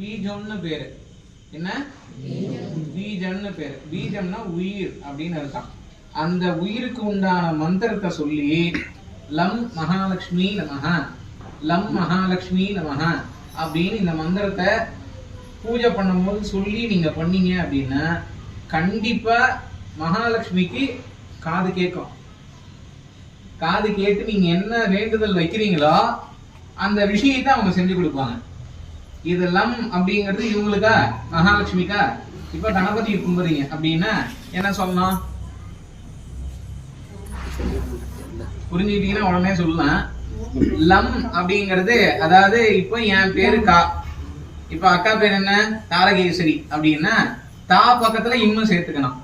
பீஜம்னு பேரு. என்ன பீஜம்னு பேரு. பீஜம்னா உயிர் அப்படின்னு அர்த்தம். அந்த உயிருக்கு உண்டான மந்திரத்தை சொல்லி லம் மகாலட்சுமி நமஹ, லம் மகாலட்சுமி நமஹ அப்படின்னு இந்த மந்திரத்தை பூஜை பண்ணும்போது சொல்லி நீங்க பண்ணீங்க அப்படின்னா கண்டிப்பா மகாலட்சுமிக்கு காது கேட்கும். காது கேட்டு நீங்க என்ன வேண்டுதல் வைக்கிறீங்களோ அந்த விஷயத்தை அவங்க செஞ்சு கொடுப்பாங்க. இது லம் அப்படிங்கிறது இவங்களுக்கா மகாலட்சுமிக்கா? இப்ப கணபதி கும்பிடுறீங்க அப்படின்னா என்ன சொல்லணும்? புரிஞ்சுக்கிட்டீங்கன்னா உடனே சொல்லலாம். லம் அப்படிங்கிறது அதாவது இப்போ என் பேரு கா, இப்ப அக்கா பேர் என்ன தாரகேஸ்வரி அப்படின்னா தா பக்கத்துல இன்னும் சேர்த்துக்கணும்.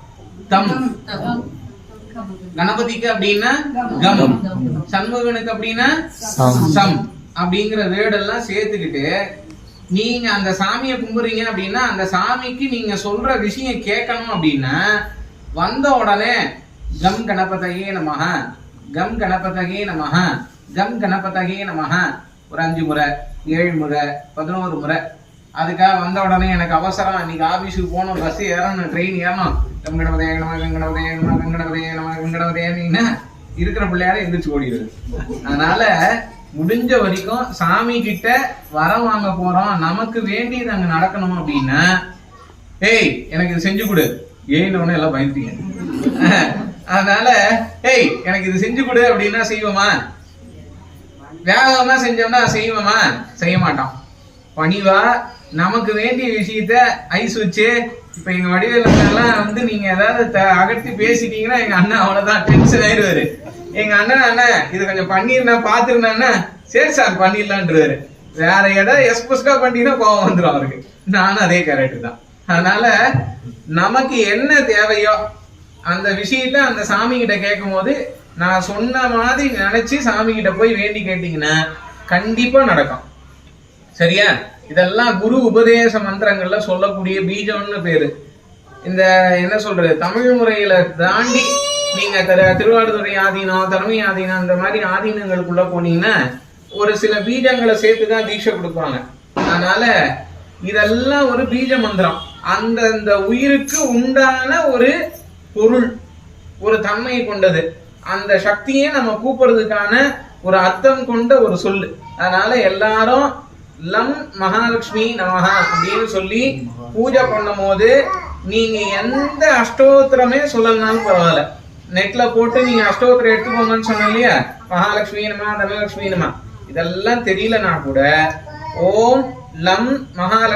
தம். கணபதிக்கு அப்படின்னா கம், சண்முகனுக்கு அப்படின்னா சம் அப்படிங்கிற வேர்டெல்லாம் சேர்த்துக்கிட்டு நீங்க அந்த சாமியை கும்பிடுறீங்க அப்படின்னா அந்த சாமிக்கு நீங்க சொல்ற விஷயம் கேட்கணும் அப்படின்னா வந்த உடனே கம் கணபதயே நமஹ, கம் கணபதயே நமஹ, கம் கணபதயே நமஹ ஒரு 5 முறை 7 முறை 11 முறை. அதுக்காக வந்த உடனே எனக்கு அவசரம், இன்னைக்கு ஆபீஸுக்கு போகணும், பஸ் ஏறணும், ட்ரெயின் ஏறணும், கம் கணபதயே நமஹ, கம் கணபதயே நமஹ, கம் கணபதயே நமஹ, கம் கணபதேன்னு இருக்கிற பிள்ளையார எந்திரிச்சு ஓடிடுது. அதனால முடிஞ்ச வரைக்கும் சாமி கிட்ட வரம் வாங்க போறோம், நமக்கு வேண்டியது அங்க நடக்கணும் அப்படின்னா ஏய் எனக்கு இது செஞ்சு கொடு, ஏன்னு எல்லாம் பயந்துட்டீங்க. அதனால ஏய் எனக்கு இது செஞ்சு கொடு அப்படின்னா செய்வோமா? வேகமா செஞ்சோம்னா செய்வோமா? செய்ய மாட்டோம். பணிவா நமக்கு வேண்டிய விஷயத்த ஐஸ் வச்சு, இப்ப எங்க வடிவேலெல்லாம் வந்து நீங்க ஏதாவது அகற்றி பேசிட்டீங்கன்னா எங்க அண்ணன் அவ்வளவுதான் டென்ஷன் ஆயிடுவாரு. எங்க அண்ணன் இது கொஞ்சம் பண்ணிருந்தா பாத்துருந்தா சரி சார் பண்ணிடலான்றாரு. வேற ஏதாவது எஸ்பெஸ்கா பண்ணிட்டீங்கன்னா கோவம் வந்துடும் அவருக்கு. நானும் அதே கேரக்டர் தான். அதனால நமக்கு என்ன தேவையோ அந்த விஷயத்த அந்த சாமி கிட்ட கேட்கும் போது நான் சொன்ன மாதிரி நினைச்சு சாமி கிட்ட போய் வேண்டி கேட்டீங்கன்னா கண்டிப்பா நடக்கும். சரியா? இதெல்லாம் குரு உபதேச மந்திரங்கள்ல சொல்லக்கூடிய பீஜம்னு பேரு. இந்த என்ன சொல்றது, தமிழ் முறையில தாண்டி நீங்க திருவாரூரை ஆதீனம், தலைமை ஆதீனம், இந்த மாதிரி ஆதீனங்களுக்குள்ள போனீங்கன்னா ஒரு சில பீஜங்களை சேர்த்துதான் தீட்சை கொடுப்பாங்க. அதனால இதெல்லாம் ஒரு பீஜ மந்திரம். அந்த உயிருக்கு உண்டான ஒரு பொருள், ஒரு தன்மை கொண்டது. அந்த சக்தியை நம்ம கூப்பிடுறதுக்கான ஒரு அர்த்தம் கொண்ட ஒரு சொல்லு. அதனால எல்லாரும் லம் மகாலட்சுமி நமஹ அப்படின்னு சொல்லி பூஜை பண்ணும் போது நீங்க எந்த அஷ்டோத்திரமே சொல்லலனாலும் பரவாயில்ல, நெட்ல போட்டு நீங்க அஷ்டோத்திரம் எடுத்துக்கோங்கன்னு சொன்ன இல்லையா, மகாலட்சுமி நமஹ, தனலட்சுமி நமஹ, இதெல்லாம் தெரியலனா கூட ஓம் லம் மகாலட்சுமி